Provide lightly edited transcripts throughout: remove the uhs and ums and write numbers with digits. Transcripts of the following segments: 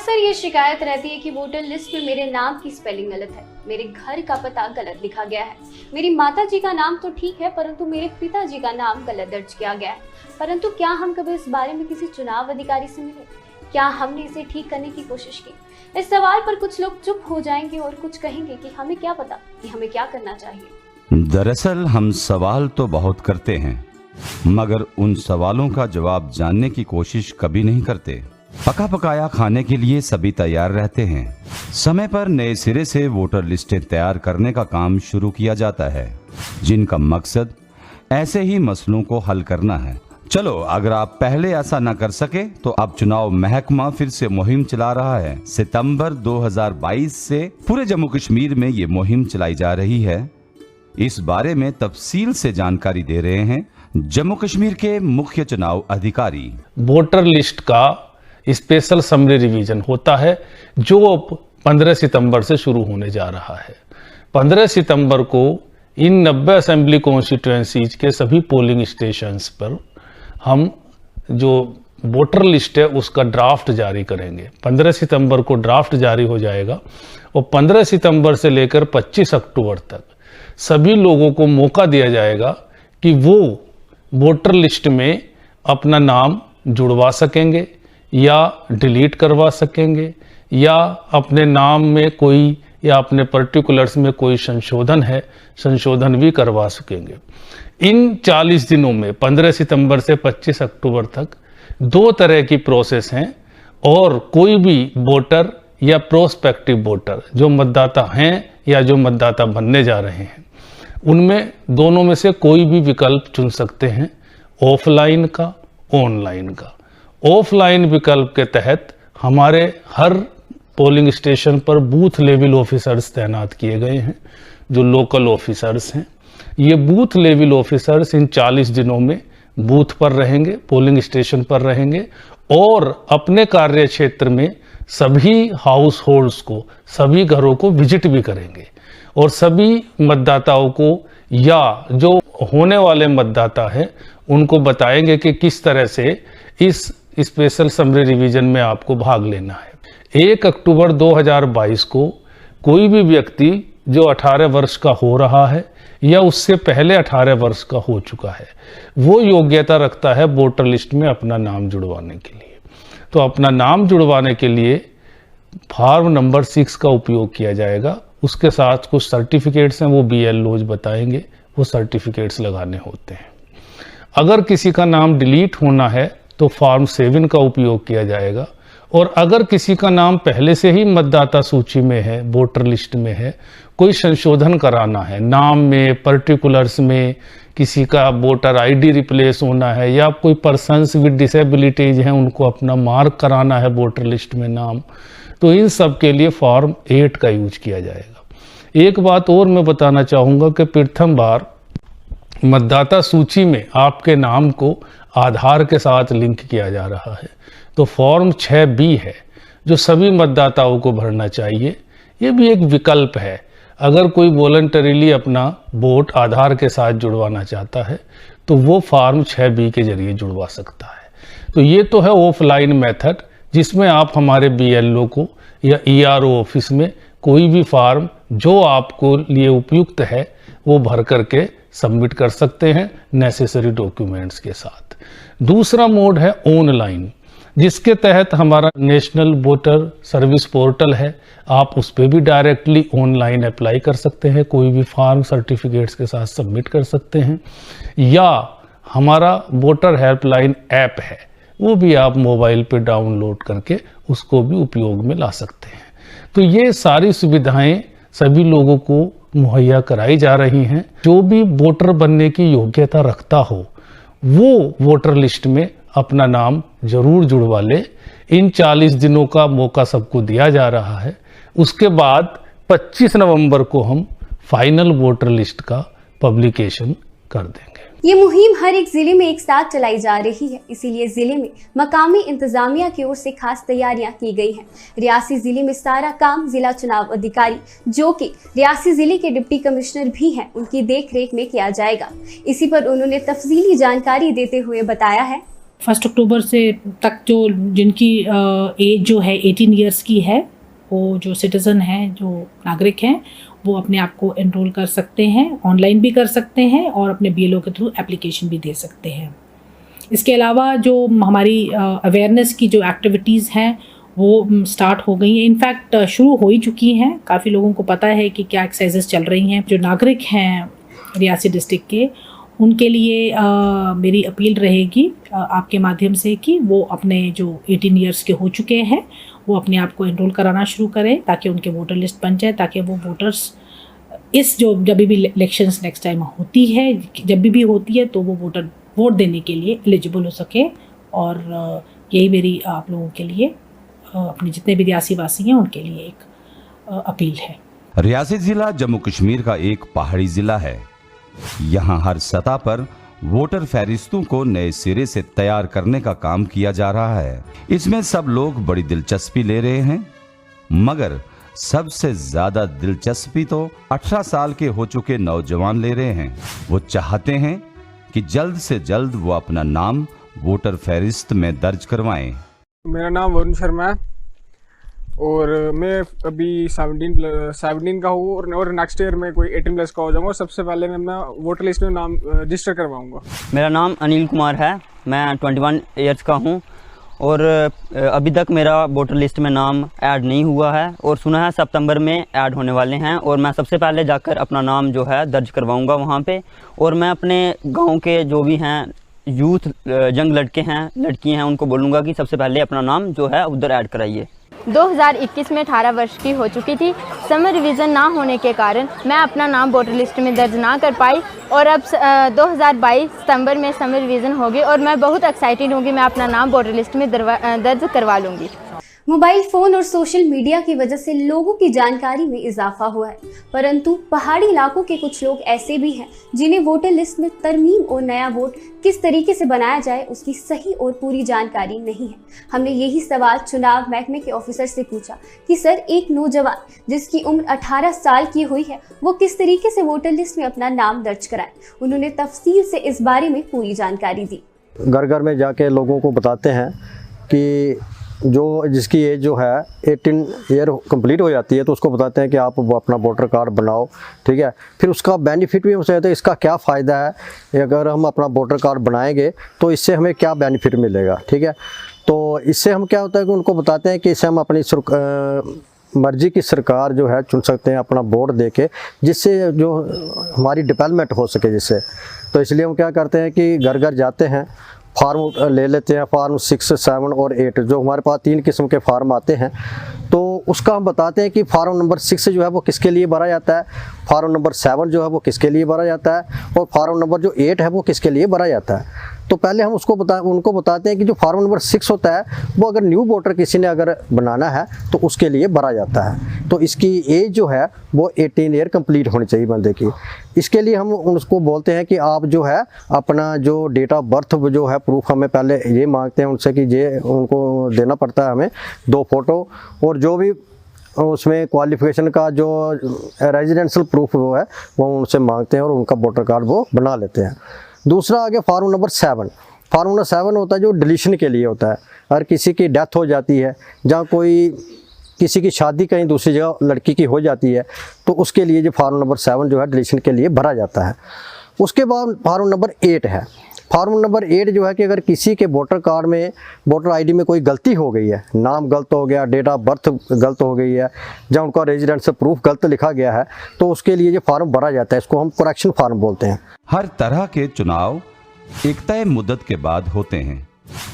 अक्सर ये शिकायत रहती है कि वोटर लिस्ट में मेरे नाम की स्पेलिंग गलत है, मेरे घर का पता गलत लिखा गया है, मेरी माता जी का नाम तो ठीक है परंतु मेरे पिताजी का नाम गलत दर्ज किया गया है। परंतु क्या हम कभी इस बारे में किसी चुनाव अधिकारी से मिले? क्या हमने इसे ठीक करने की कोशिश की? इस सवाल पर कुछ लोग चुप हो जाएंगे और कुछ कहेंगे कि हमें क्या पता कि हमें क्या करना चाहिए। दरअसल हम सवाल तो बहुत करते हैं मगर उन सवालों का जवाब जानने की कोशिश कभी नहीं करते। पका पकाया खाने के लिए सभी तैयार रहते हैं। समय पर नए सिरे से वोटर लिस्टें तैयार करने का काम शुरू किया जाता है, जिनका मकसद ऐसे ही मसलों को हल करना है। चलो, अगर आप पहले ऐसा न कर सके तो अब चुनाव महकमा फिर से मुहिम चला रहा है। सितंबर 2022 से पूरे जम्मू कश्मीर में ये मुहिम चलाई जा रही है। इस बारे में तफसील से जानकारी दे रहे हैं जम्मू कश्मीर के मुख्य चुनाव अधिकारी। वोटर लिस्ट का स्पेशल समरी रिवीजन होता है जो 15 सितंबर से शुरू होने जा रहा है। 15 सितंबर को इन 90 असेंबली कॉन्स्टिट्यूएंसीज के सभी पोलिंग स्टेशंस पर हम जो वोटर लिस्ट है उसका ड्राफ्ट जारी करेंगे। 15 सितंबर को ड्राफ्ट जारी हो जाएगा और 15 सितंबर से लेकर 25 अक्टूबर तक सभी लोगों को मौका दिया जाएगा कि वो वोटर लिस्ट में अपना नाम जुड़वा सकेंगे या डिलीट करवा सकेंगे या अपने नाम में कोई या अपने पर्टिकुलर्स में कोई संशोधन भी करवा सकेंगे। इन 40 दिनों में 15 सितंबर से 25 अक्टूबर तक 2 तरह की प्रोसेस हैं और कोई भी वोटर या प्रोस्पेक्टिव वोटर जो मतदाता हैं या जो मतदाता बनने जा रहे हैं उनमें दोनों में से कोई भी विकल्प चुन सकते हैं, ऑफलाइन का, ऑनलाइन का। ऑफलाइन विकल्प के तहत हमारे हर पोलिंग स्टेशन पर बूथ लेवल ऑफिसर्स तैनात किए गए हैं जो लोकल ऑफिसर्स हैं। ये बूथ लेवल ऑफिसर्स इन 40 दिनों में बूथ पर रहेंगे, पोलिंग स्टेशन पर रहेंगे और अपने कार्य क्षेत्र में सभी हाउस होल्ड्स को, सभी घरों को विजिट भी करेंगे और सभी मतदाताओं को या जो होने वाले मतदाता हैं उनको बताएंगे कि किस तरह से इस स्पेशल समरी रिवीजन में आपको भाग लेना है। 1 अक्टूबर 2022 को कोई भी व्यक्ति जो 18 वर्ष का हो रहा है या उससे पहले 18 वर्ष का हो चुका है वो योग्यता रखता है वोटर लिस्ट में अपना नाम जुड़वाने के लिए। तो अपना नाम जुड़वाने के लिए फॉर्म नंबर 6 का उपयोग किया जाएगा। उसके साथ कुछ सर्टिफिकेट्स हैं, वो BLOs बताएंगे, वो सर्टिफिकेट्स लगाने होते हैं। अगर किसी का नाम डिलीट होना है तो फॉर्म 7 का उपयोग किया जाएगा और अगर किसी का नाम पहले से ही मतदाता सूची में है, वोटर लिस्ट में है, कोई संशोधन कराना है, नाम में, पर्टिकुलर्स में किसी का वोटर ID रिप्लेस होना है या कोई पर्सन्स विद डिसेबिलिटीज हैं उनको अपना मार्क कराना है वोटर लिस्ट में नाम, तो इन सब के लिए फॉर्म 8 का यूज किया जाएगा। एक बात और मैं बताना चाहूँगा कि प्रथम बार मतदाता सूची में आपके नाम को आधार के साथ लिंक किया जा रहा है। तो फॉर्म 6B है जो सभी मतदाताओं को भरना चाहिए। ये भी एक विकल्प है, अगर कोई वॉलंटरीली अपना वोट आधार के साथ जुड़वाना चाहता है तो वो फॉर्म 6B के जरिए जुड़वा सकता है। तो ये तो है ऑफलाइन मेथड जिसमें आप हमारे BLO को या ERO ऑफिस में कोई भी फॉर्म जो आपको लिए उपयुक्त है वो भर करके सबमिट कर सकते हैं नेसेसरी डॉक्यूमेंट्स के साथ। दूसरा मोड है ऑनलाइन, जिसके तहत हमारा नेशनल वोटर सर्विस पोर्टल है, आप उस पर भी डायरेक्टली ऑनलाइन अप्लाई कर सकते हैं, कोई भी फॉर्म सर्टिफिकेट्स के साथ सबमिट कर सकते हैं, या हमारा वोटर हेल्पलाइन ऐप है वो भी आप मोबाइल पे डाउनलोड करके उसको भी उपयोग में ला सकते हैं। तो ये सारी सुविधाएं सभी लोगों को मुहैया कराई जा रही हैं। जो भी वोटर बनने की योग्यता रखता हो वो वोटर लिस्ट में अपना नाम जरूर जुड़वा ले। इन 40 दिनों का मौका सबको दिया जा रहा है। उसके बाद 25 नवंबर को हम फाइनल वोटर लिस्ट का पब्लिकेशन कर देंगे। ये मुहिम हर एक जिले में एक साथ चलाई जा रही है, इसीलिए जिले में मकामी इंतजामिया की ओर से खास तैयारियां की गई हैं। रियासी जिले में सारा काम जिला चुनाव अधिकारी, जो कि रियासी जिले के डिप्टी कमिश्नर भी हैं, उनकी देखरेख में किया जाएगा। इसी पर उन्होंने तफसीली जानकारी देते हुए बताया है। 1 अक्टूबर से तक जो जिनकी एज जो है 18 ईयर्स की है, वो जो सिटीज़न हैं, जो नागरिक हैं, वो अपने आप को एनरोल कर सकते हैं, ऑनलाइन भी कर सकते हैं और अपने BLO के थ्रू एप्लीकेशन भी दे सकते हैं। इसके अलावा जो हमारी अवेयरनेस की जो एक्टिविटीज़ हैं वो स्टार्ट हो गई हैं, इनफैक्ट शुरू हो ही चुकी हैं। काफ़ी लोगों को पता है कि क्या एक्सरसाइजेस चल रही हैं। जो नागरिक हैं रियासी डिस्ट्रिक्ट के, उनके लिए मेरी अपील रहेगी आपके माध्यम से कि वो अपने जो 18 ईयर्स के हो चुके हैं वो अपने आप को एनरोल कराना शुरू करें, ताकि उनके वोटर लिस्ट बन जाए, ताकि वो वोटर्स इस जो जब भी इलेक्शंस नेक्स्ट टाइम होती है, जब भी होती है, तो वो वोटर वोट देने के लिए एलिजिबल हो सके। और यही मेरी आप लोगों के लिए, अपने जितने भी रियासी वासी हैं उनके लिए एक अपील है। रियासी जिला जम्मू कश्मीर का एक पहाड़ी जिला है। यहाँ हर सतह पर वोटर फहरिस्तों को नए सिरे से तैयार करने का काम किया जा रहा है। इसमें सब लोग बड़ी दिलचस्पी ले रहे हैं, मगर सबसे ज्यादा दिलचस्पी तो 18 साल के हो चुके नौजवान ले रहे हैं। वो चाहते हैं कि जल्द से जल्द वो अपना नाम वोटर फहरिस्त में दर्ज करवाएं। मेरा नाम वरुण शर्मा है और मैं अभी 17 का हूँ और नेक्स्ट ईयर में कोई 18 प्लस का हो जाऊँगा। सबसे पहले मैं अपना वोटर लिस्ट में नाम रजिस्टर करवाऊँगा। मेरा नाम अनिल कुमार है, मैं 21 ईयर्स का हूँ और अभी तक मेरा वोटर लिस्ट में नाम ऐड नहीं हुआ है और सुना है सितंबर में ऐड होने वाले हैं। और मैं सबसे पहले जाकर अपना नाम जो है दर्ज करवाऊँगा वहाँ पे। और मैं अपने गाँव के जो भी हैं यूथ यंग लड़के हैं, लड़की हैं, उनको बोलूँगा कि सबसे पहले अपना नाम जो है उधर ऐड कराइए। 2021 में 18 वर्ष की हो चुकी थी। समर रिवीजन ना होने के कारण मैं अपना नाम वोटर लिस्ट में दर्ज ना कर पाई और अब 2022 सितंबर में समर रिवीजन होगी और मैं बहुत एक्साइटेड हूँ कि मैं अपना नाम वोटर लिस्ट में दर्ज करवा लूँगी। मोबाइल फोन और सोशल मीडिया की वजह से लोगों की जानकारी में इजाफा हुआ है, परंतु पहाड़ी इलाकों के कुछ लोग ऐसे भी हैं जिन्हें वोटर लिस्ट में तरमीम और नया वोट किस तरीके से बनाया जाए उसकी सही और पूरी जानकारी नहीं है। हमने यही सवाल चुनाव महकमे के ऑफिसर से पूछा कि सर, एक नौजवान जिसकी उम्र 18 साल की हुई है वो किस तरीके से वोटर लिस्ट में अपना नाम दर्ज कराए। उन्होंने तफसील से इस बारे में पूरी जानकारी दी। घर घर में जाके लोगों को बताते हैं कि जो जिसकी एज जो है 18 ईयर कंप्लीट हो जाती है तो उसको बताते हैं कि आप वो अपना वोटर कार्ड बनाओ, ठीक है। फिर उसका बेनिफिट भी हमसे कहते हैं इसका क्या फ़ायदा है, अगर हम अपना वोटर कार्ड बनाएंगे तो इससे हमें क्या बेनिफिट मिलेगा, ठीक है। तो इससे हम क्या होता है कि उनको बताते हैं कि इससे हम अपनी मर्जी की सरकार जो है चुन सकते हैं अपना वोट दे के, जिससे जो हमारी डेवलपमेंट हो सके जिससे। तो इसलिए हम क्या करते हैं कि घर घर जाते हैं, फार्म ले लेते हैं, फार्म 6, 7 और 8, जो हमारे पास 3 किस्म के फार्म आते हैं। तो उसका हम बताते हैं कि फार्म नंबर 6 जो है वो किसके लिए भरा जाता है, फार्म नंबर 7 जो है वो किसके लिए भरा जाता है और फार्म नंबर जो 8 है वो किसके लिए भरा जाता है। तो पहले हम उनको बताते हैं कि जो फार्म नंबर 6 होता है वो अगर न्यू वोटर किसी ने अगर बनाना है तो उसके लिए भरा जाता है। तो इसकी एज जो है वो 18 ईयर कंप्लीट होनी चाहिए बंदे की। इसके लिए हम उसको बोलते हैं कि आप जो है अपना जो डेट ऑफ बर्थ जो है प्रूफ हमें पहले ये मांगते हैं उनसे कि ये उनको देना पड़ता है हमें 2 फोटो, और जो भी उसमें क्वालिफिकेशन का जो रेजिडेंशियल प्रूफ वो है वो उनसे मांगते हैं और उनका वोटर कार्ड वो बना लेते हैं। दूसरा आगे फार्म नंबर 7। फार्म नंबर 7 होता है जो डिलीशन के लिए होता है। अगर किसी की डेथ हो जाती है, जहाँ कोई किसी की शादी कहीं दूसरी जगह लड़की की हो जाती है, तो उसके लिए जो फार्म नंबर 7 जो है डिलीशन के लिए भरा जाता है। उसके बाद फार्म नंबर 8 है। फार्म नंबर 8 जो है कि अगर किसी के वोटर कार्ड में, वोटर आईडी में कोई गलती हो गई है, नाम गलत हो गया, डेट ऑफ बर्थ गलत हो गई है, जहाँ उनका रेजिडेंशियल प्रूफ गलत लिखा गया है, तो उसके लिए ये फार्म भरा जाता है। इसको हम करेक्शन फार्म बोलते हैं। हर तरह के चुनाव एक तय मुद्दत के बाद होते हैं,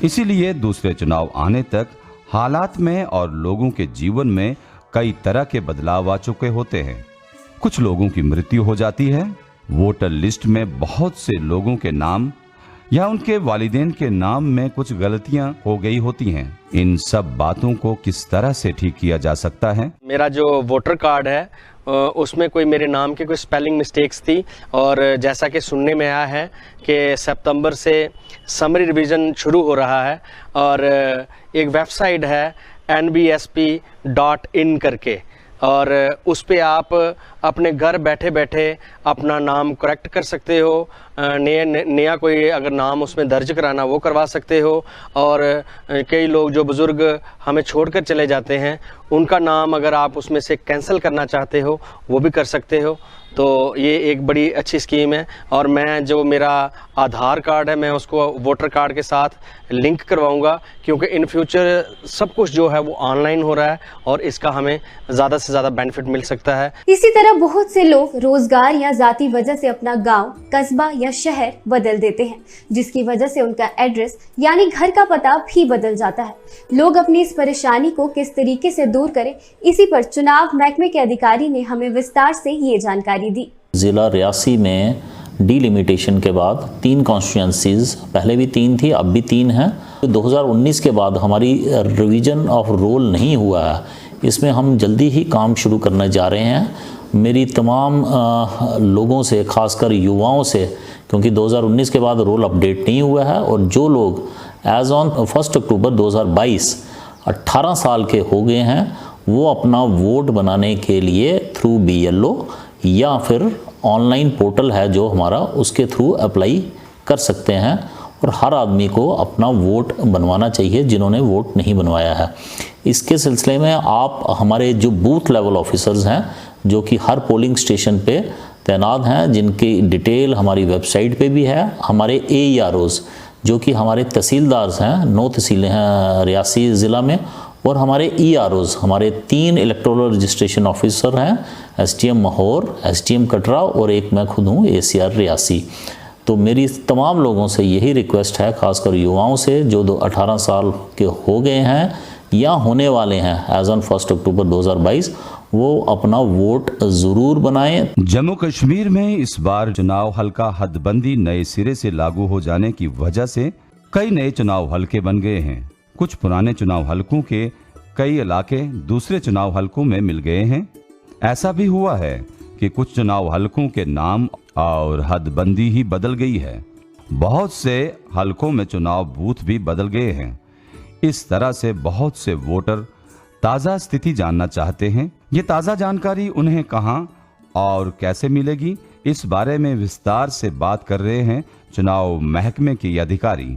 इसीलिए दूसरे चुनाव आने तक हालात में और लोगों के जीवन में कई तरह के बदलाव आ चुके होते हैं। कुछ लोगों की मृत्यु हो जाती है, वोटर लिस्ट में बहुत से लोगों के नाम या उनके वालिदैन के नाम में कुछ गलतियां हो गई होती हैं। इन सब बातों को किस तरह से ठीक किया जा सकता है? मेरा जो वोटर कार्ड है उसमें कोई मेरे नाम की कोई स्पेलिंग मिस्टेक्स थी, और जैसा कि सुनने में आया है कि सितंबर से समरी रिवीजन शुरू हो रहा है और एक वेबसाइट है nbsp.in करके, और उस पे आप अपने घर बैठे बैठे अपना नाम करेक्ट कर सकते हो, नया कोई अगर नाम उसमें दर्ज कराना वो करवा सकते हो। और कई लोग जो बुज़ुर्ग हमें छोड़कर चले जाते हैं उनका नाम अगर आप उसमें से कैंसिल करना चाहते हो वो भी कर सकते हो। तो ये एक बड़ी अच्छी स्कीम है। और मैं जो मेरा आधार कार्ड है मैं उसको वोटर कार्ड के साथ लिंक करवाऊंगा, क्योंकि इन फ्यूचर सब कुछ जो है वो ऑनलाइन हो रहा है और इसका हमें ज़्यादा से ज़्यादा बेनिफिट मिल सकता है। इसी तरह बहुत से लोग रोजगार या जाति वजह से अपना गांव, कस्बा या शहर बदल देते हैं, जिसकी वजह से उनका एड्रेस यानी घर का पता भी बदल जाता है। लोग अपनी इस परेशानी को किस तरीके से दूर करें, इसी पर चुनाव महकमे के अधिकारी ने हमें विस्तार से ये जानकारी दी। ज़िला रियासी में डिलिमिटेशन के बाद 3 कॉन्स्टिट्यूंसीज, पहले भी 3 थी अब भी 3 हैं। 2019 के बाद हमारी रिवीजन ऑफ रोल नहीं हुआ है, इसमें हम जल्दी ही काम शुरू करने जा रहे हैं। मेरी तमाम लोगों से, खासकर युवाओं से, क्योंकि 2019 के बाद रोल अपडेट नहीं हुआ है और जो लोग एज ऑन 1 अक्टूबर 2022 18 साल के हो गए हैं वो अपना वोट बनाने के लिए थ्रू BLO या फिर ऑनलाइन पोर्टल है जो हमारा, उसके थ्रू अप्लाई कर सकते हैं। और हर आदमी को अपना वोट बनवाना चाहिए जिन्होंने वोट नहीं बनवाया है। इसके सिलसिले में आप हमारे जो बूथ लेवल ऑफिसर्स हैं जो कि हर पोलिंग स्टेशन पे तैनात हैं, जिनकी डिटेल हमारी वेबसाइट पे भी है, हमारे AEROs जो कि हमारे तहसीलदार्स हैं, 9 तहसीलें हैं रियासी ज़िला में, और हमारे EROs, हमारे 3 इलेक्टोरल रजिस्ट्रेशन ऑफिसर हैं, SDM महोर, SDM कटरा और एक मैं खुद हूँ ACR रियासी। तो मेरी तमाम लोगों से यही रिक्वेस्ट है, खासकर युवाओं से जो 18 साल के हो गए हैं या होने वाले हैं एज ऑन 1 अक्टूबर 2022, वो अपना वोट ज़रूर बनाएं। जम्मू कश्मीर में इस बार चुनाव हल्का हदबंदी नए सिरे से लागू हो जाने की वजह से कई नए चुनाव हल्के बन गए हैं। कुछ पुराने चुनाव हलकों के कई इलाके दूसरे चुनाव हलकों में मिल गए हैं। ऐसा भी हुआ है कि कुछ चुनाव हलकों के नाम और हदबंदी ही बदल गई है। बहुत से हलकों में चुनाव बूथ भी बदल गए हैं। इस तरह से बहुत से वोटर ताज़ा स्थिति जानना चाहते हैं। ये ताज़ा जानकारी उन्हें कहां और कैसे मिलेगी, इस बारे में विस्तार से बात कर रहे हैं चुनाव महकमे के अधिकारी।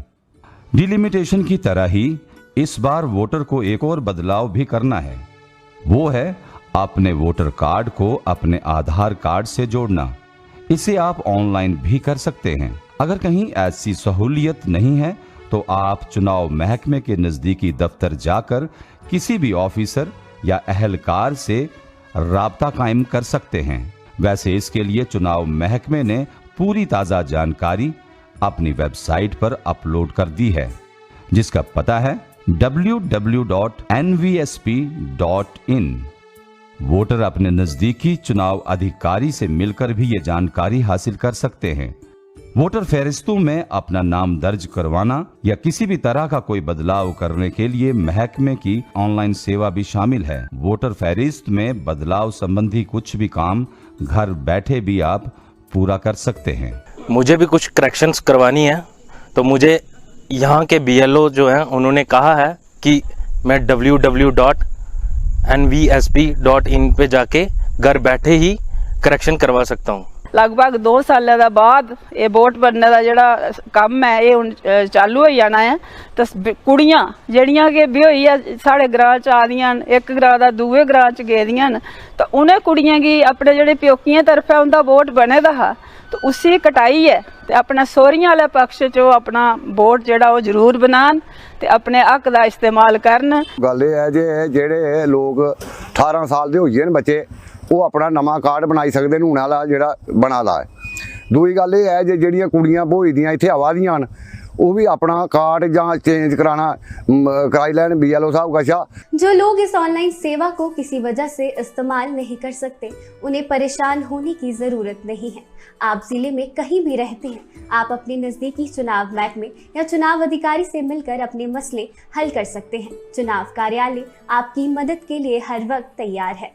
डिलिमिटेशन की तरह ही इस बार वोटर को एक और बदलाव भी करना है, वो है अपने वोटर कार्ड को अपने आधार कार्ड से जोड़ना। इसे आप ऑनलाइन भी कर सकते हैं। अगर कहीं ऐसी सहूलियत नहीं है तो आप चुनाव महकमे के नज़दीकी दफ्तर जाकर किसी भी ऑफिसर या अहलकार से राब्ता कायम कर सकते हैं। वैसे इसके लिए चुनाव महकमे ने पूरी ताज़ा जानकारी अपनी वेबसाइट पर अपलोड कर दी है, जिसका पता है www.nvsp.in। वोटर अपने नजदीकी चुनाव अधिकारी से मिलकर भी ये जानकारी हासिल कर सकते हैं। वोटर फहरिस्तों में अपना नाम दर्ज करवाना या किसी भी तरह का कोई बदलाव करने के लिए महकमे की ऑनलाइन सेवा भी शामिल है। वोटर फहरिस्त में बदलाव संबंधी कुछ भी काम घर बैठे भी आप पूरा कर सकते हैं। मुझे भी कुछ करेक्शंस करवानी है तो मुझे यहाँ के BLO जो हैं उन्होंने कहा है कि मैं www.nvsp.in पे जाके घर बैठे ही करेक्शन करवा सकता हूँ। लगभग 2 साल का बाद ये वोट बनने का जोड़ा काम है ये हुण चालू हो जाना है। तो कुड़ियाँ जड़ियाँ के भी हुई है साढ़े ग्रां च आ दियां, एक ग्रां दा दूए ग्रां च गेदियां, तो उन्हें कुड़ियाँ की अपने जेह्ड़े प्योकियां तरफा उनका वोट बने दा हा तो उसी कटाई है तो अपना सोहरियां वाले पक्ष च अपना वोट जेह्ड़ा वो जरूर बनान ते अपने हक का इस्तेमाल करन। गल ये है जे जेह्ड़े लोग 18 साल दे होई जान बच्चे वो अपना नवा कार्ड बनाई सकते हैं हूण वाला जेह्ड़ा बना दा है। दूई गल ये है जे जेह्ड़ियां कुड़ियां ब्होई दियां इत्थे आवा दियां न वो भी अपना कार्ड जां चेंज कराना कराई लैन BLO साहब कशा। जो लोग इस ऑनलाइन सेवा को किसी वजह से इस्तेमाल नहीं कर सकते उन्हें परेशान होने की जरूरत नहीं है। आप जिले में कहीं भी रहते हैं, आप अपने नजदीकी चुनाव महकमे या चुनाव अधिकारी से मिलकर अपने मसले हल कर सकते हैं। चुनाव कार्यालय आपकी मदद के लिए हर वक्त तैयार है।